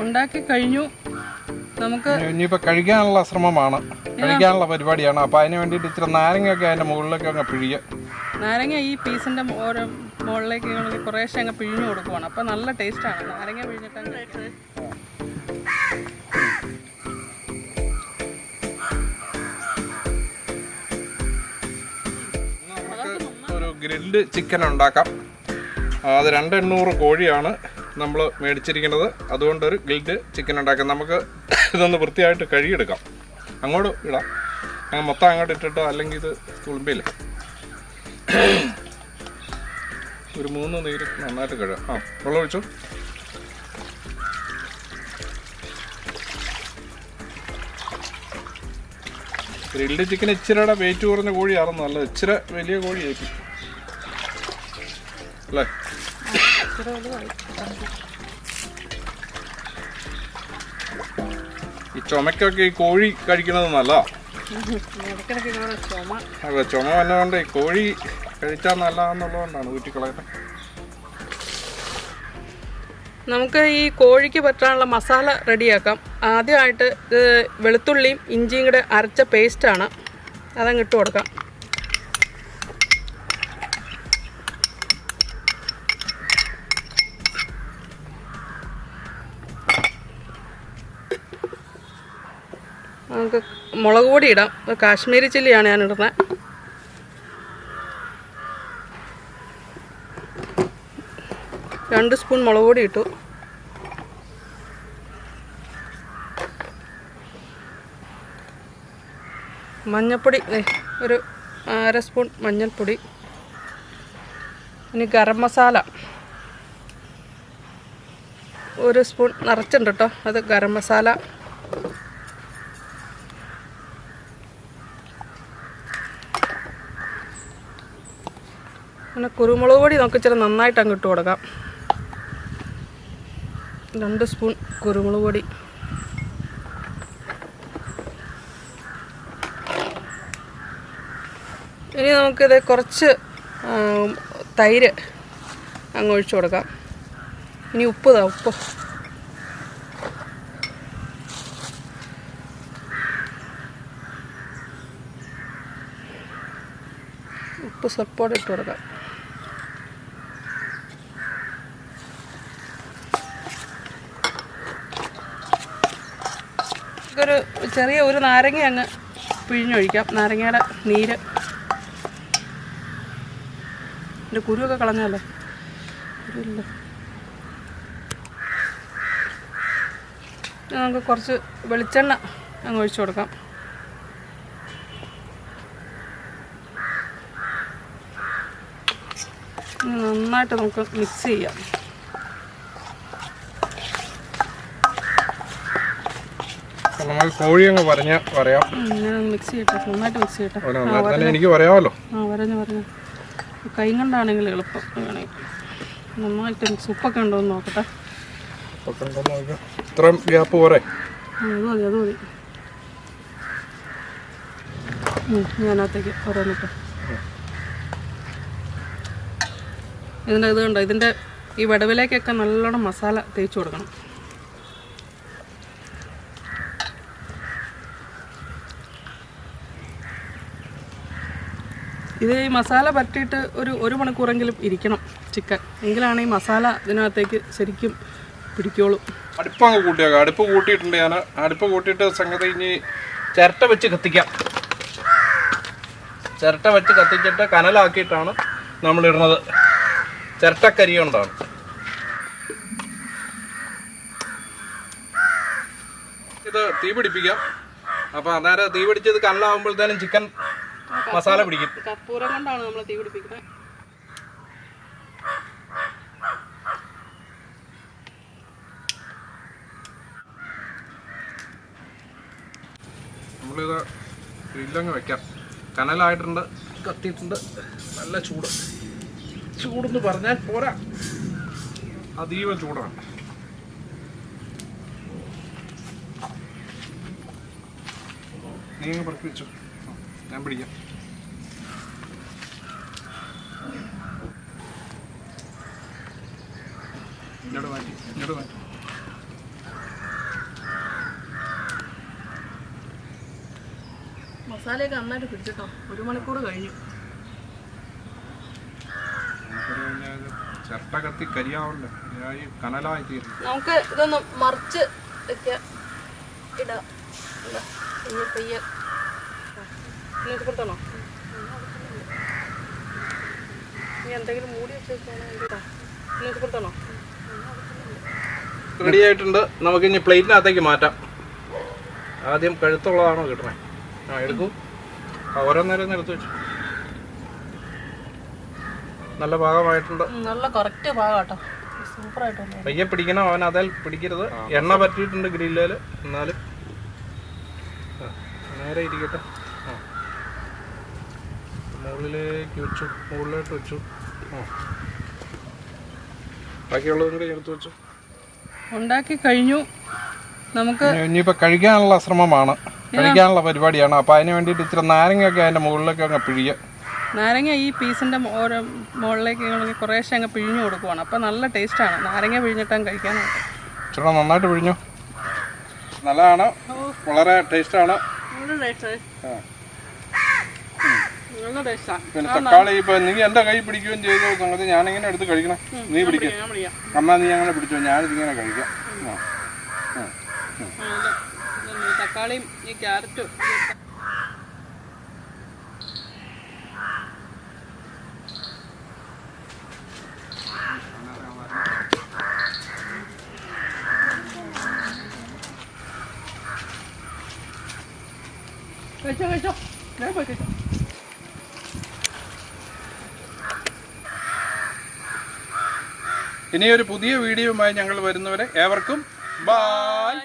ഉണ്ടാക്കി കഴിഞ്ഞു. നമുക്ക് ഇനിയിപ്പോൾ കഴിക്കാനുള്ള ശ്രമമാണ്, കഴിക്കാനുള്ള പരിപാടിയാണ്. അപ്പോൾ അതിന് വേണ്ടിയിട്ട് ഇച്ചിരി നാരങ്ങയൊക്കെ അതിൻ്റെ മുകളിലേക്ക് അങ്ങ് പിഴിയുക. നാരങ്ങ ഈ പീസിൻ്റെ ഓരോ മുകളിലേക്ക് കുറേശ്ശെ അങ്ങ് പിഴിഞ്ഞു കൊടുക്കുവാണ്. അപ്പോൾ നല്ല ടേസ്റ്റാണ് നാരങ്ങ പിഴിഞ്ഞിട്ട്. ഒരു ഗ്രിൽഡ് ചിക്കൻ ഉണ്ടാക്കാം. അത് 200 കോഴിയാണ് നമ്മൾ മേടിച്ചിരിക്കുന്നത്. അതുകൊണ്ടൊരു ഗ്രിൽഡ് ചിക്കൻ ഉണ്ടാക്കാം. നമുക്ക് ഇതൊന്ന് വൃത്തിയായിട്ട് കഴുകിയെടുക്കാം. അങ്ങോട്ട് ഇടാം, അങ്ങനെ മൊത്തം അങ്ങോട്ട് ഇട്ടിട്ടോ, അല്ലെങ്കിൽ ഇത് തുളുമ്പില്ലേ. ഒരു 3 നീര് നന്നായിട്ട് കഴുകാം. വെള്ളം ഒഴിച്ചു. ഗ്രിൽഡ് ചിക്കൻ ഇച്ചിരിയുടെ വെയിറ്റ് കുറഞ്ഞ കോഴിയാണെന്ന്, നല്ലത് ഇച്ചിരി വലിയ കോഴിയായിരിക്കും അല്ലേ. ഈ ചുമക്കൊക്കെ ഈ കോഴി കഴിക്കുന്നത് നല്ലതാ. അതെ, ചുമ വന്നതുകൊണ്ട് ഈ കോഴി കഴിച്ചാൽ നല്ലതാന്നുള്ളതുകൊണ്ടാണ് വീട്ടിക്കളയുന്നത്. നമുക്ക് ഈ കോഴിക്ക് പറ്റാനുള്ള മസാല റെഡിയാക്കാം. ആദ്യമായിട്ട് വെളുത്തുള്ളിയും ഇഞ്ചിയും കൂടെ അരച്ച പേസ്റ്റാണ്, അതങ്ങ് ഇട്ട് കൊടുക്കാം. നമുക്ക് മുളക് പൊടി ഇടാം. കാശ്മീരി ചില്ലിയാണ് ഞാനിടുന്നത്. രണ്ട് സ്പൂൺ മുളക് പൊടി ഇട്ടു. മഞ്ഞൾപ്പൊടി ഒരു 1/2 സ്പൂൺ മഞ്ഞൾപ്പൊടി. ഇനി ഗരം മസാല 1 സ്പൂൺ നിറച്ചുണ്ട് കേട്ടോ, അത് ഗരം മസാല. പിന്നെ കുരുമുളക് പൊടി നമുക്ക് ഇച്ചിരി നന്നായിട്ട് അങ്ങ് ഇട്ട് കൊടുക്കാം. 2 സ്പൂൺ കുരുമുളക് പൊടി. ഇനി നമുക്കിത് കുറച്ച് തൈര് അങ്ങ് ഒഴിച്ചു കൊടുക്കാം. ഇനി ഉപ്പ് ഉപ്പ് സ്വല്പോടെ ഇട്ട് കൊടുക്കാം. ഒരു ചെറിയ ഒരു നാരങ്ങ അങ്ങ് പിഴിഞ്ഞൊഴിക്കാം. നാരങ്ങയുടെ നീര്, എൻ്റെ കുരുവൊക്കെ കളഞ്ഞല്ലേ. കുരുവില്ല. നമുക്ക് കുറച്ച് വെളിച്ചെണ്ണ അങ്ങ് ഒഴിച്ചു കൊടുക്കാം. നന്നായിട്ട് നമുക്ക് മിക്സ് ചെയ്യാം. കോഴി അങ്ങ് പറയാം. മിക്സ് ചെയ്യട്ടെ, നന്നായിട്ട് മിക്സ് ചെയ്യട്ടെ. എനിക്ക് പറയാമല്ലോ. പറഞ്ഞു കൈ കൊണ്ടാണെങ്കിൽ എളുപ്പം. നന്നായിട്ട് മിക്സ്. ഉപ്പൊക്കെ ഉണ്ടോ എന്ന് നോക്കട്ടെ. ഇത്രയും ഗ്യാപ്പ് പോരെ? അത് മതി. ഞാനകത്തേക്ക് ഓരോന്നിട്ട് ഇതിൻ്റെ ഇത് കണ്ടോ, ഇതിൻ്റെ ഈ വടവിലേക്കൊക്കെ നല്ലോണം മസാല തേച്ച് കൊടുക്കണം. ഇത് ഈ മസാല പറ്റിയിട്ട് ഒരു മണിക്കൂറെങ്കിലും ഇരിക്കണം ചിക്കൻ, എങ്കിലാണ് ഈ മസാല ഇതിനകത്തേക്ക് ശരിക്കും പിടിക്കുള്ളൂ. അടുപ്പങ്ങ് കൂട്ടിയേക്കാം. അടുപ്പ് കൂട്ടിയിട്ടുണ്ട് ഞാൻ. അടുപ്പ് കൂട്ടിയിട്ട് സംഗതി ഇനി ചിരട്ട വെച്ച് കത്തിക്കാം. ചിരട്ട വെച്ച് കത്തിച്ചിട്ട് കനലാക്കിയിട്ടാണ് നമ്മളിടുന്നത്. ചിരട്ടക്കരി കൊണ്ടാണ്. ഇത് തീ പിടിപ്പിക്കാം. അപ്പോൾ അന്നേരം തീ പിടിച്ചത് കനലാകുമ്പോഴത്തേനും ചിക്കൻ മസാല പിടിക്കും. കർപ്പൂരം കൊണ്ടാണ് നമ്മൾ തീ പിടിപ്പിക്കുന്നത്. നമ്മളിത് ഗ്രില്ലങ്ങ് വെക്കാം. കനലായിട്ടുണ്ട്, കത്തിയിട്ടുണ്ട്. നല്ല ചൂടെന്ന് പറഞ്ഞാൽ പോരാ, അതീവ ചൂടാണ്. നീ പറക്കി വെച്ചു, ഞാൻ പിടിക്കാം. ഇങ്ങോട്ട് മാറ്റി മസാലയൊക്കെ നന്നായിട്ട് പിടിച്ചിട്ടോ. 1 മണിക്കൂർ കഴിഞ്ഞു. ചിരട്ട കത്തി കരിയാവണ്ടേ, കനലായി തീരും. നമുക്ക് ഇതൊന്ന് മറിച്ച് വെക്കാം, ഇടാം. ഇനി പയ്യെ നിങ്ങൾക്ക് കൊടുത്തണോ? ഇനി എന്തെങ്കിലും മൂടി വെച്ചേക്കാണോ? നിങ്ങൾക്ക് കൊടുത്തണോ? റെഡി ആയിട്ടുണ്ട്. നമുക്ക് ഇനി പ്ലേറ്റിനകത്തേക്ക് മാറ്റാം. ആദ്യം കഴുത്തുള്ളതാണോ കിട്ടണേ? ആ എടുക്കൂ. ഓരോന്നേരം എടുത്ത് വെച്ചു. നല്ല ഭാഗമായിട്ടുണ്ട്. നല്ല കറക്റ്റ് ഭാഗം കേട്ടോ. സൂപ്പറായിട്ടുണ്ട്. പയ്യെ പിടിക്കണം, അവൻ അതിൽ പിടിക്കരുത്. എണ്ണ പറ്റിയിട്ടുണ്ട് ഗ്രില്ലിൽ. എന്നാലും നേരെ ഇരിക്കട്ടെ. മുകളിലേക്ക് വെച്ചു, മുകളിലോട്ട് വെച്ചു. ബാക്കിയുള്ളതും കൂടി എടുത്ത് വെച്ചു. ഉണ്ടാക്കി കഴിഞ്ഞു. നമുക്ക് ഇനിയിപ്പോൾ കഴിക്കാനുള്ള ശ്രമമാണ്, കഴിക്കാനുള്ള പരിപാടിയാണ്. അപ്പോൾ അതിന് വേണ്ടിയിട്ട് ഇച്ചിരി നാരങ്ങയൊക്കെ അതിൻ്റെ മുകളിലേക്ക് അങ്ങ് പിഴിയുക. നാരങ്ങ ഈ പീസിൻ്റെ ഓരോ മുകളിലേക്ക് കുറേശ്ശെ അങ്ങ് പിഴിഞ്ഞു കൊടുക്കുവാണ്. അപ്പോൾ നല്ല ടേസ്റ്റാണ്. നാരങ്ങ പിഴിഞ്ഞിട്ടാണ് കഴിക്കാനായിട്ട്. ചേട്ടാ നന്നായിട്ട് പിഴിഞ്ഞു. നല്ലതാണ്, വളരെ ടേസ്റ്റാണ്. പിന്നെ തക്കാളി ഇപ്പം നീ എൻ്റെ കൈ പിടിക്കുകയും ചെയ്തു സംഗതി. ഞാനിങ്ങനെ എടുത്ത് കഴിക്കണം. നീ പിടിക്കുക അമ്മ, നീ അങ്ങനെ പിടിച്ചോ, ഞാനിതിങ്ങനെ കഴിക്കാം. തക്കാളിയും ഈ ക്യാരറ്റും കഴിച്ചോ കഴിച്ചോ. പോയി കഴിച്ചോ. ഇനിയൊരു പുതിയ വീഡിയോയുമായി ഞങ്ങൾ വരുന്നവരെ ഏവർക്കും ബൈ.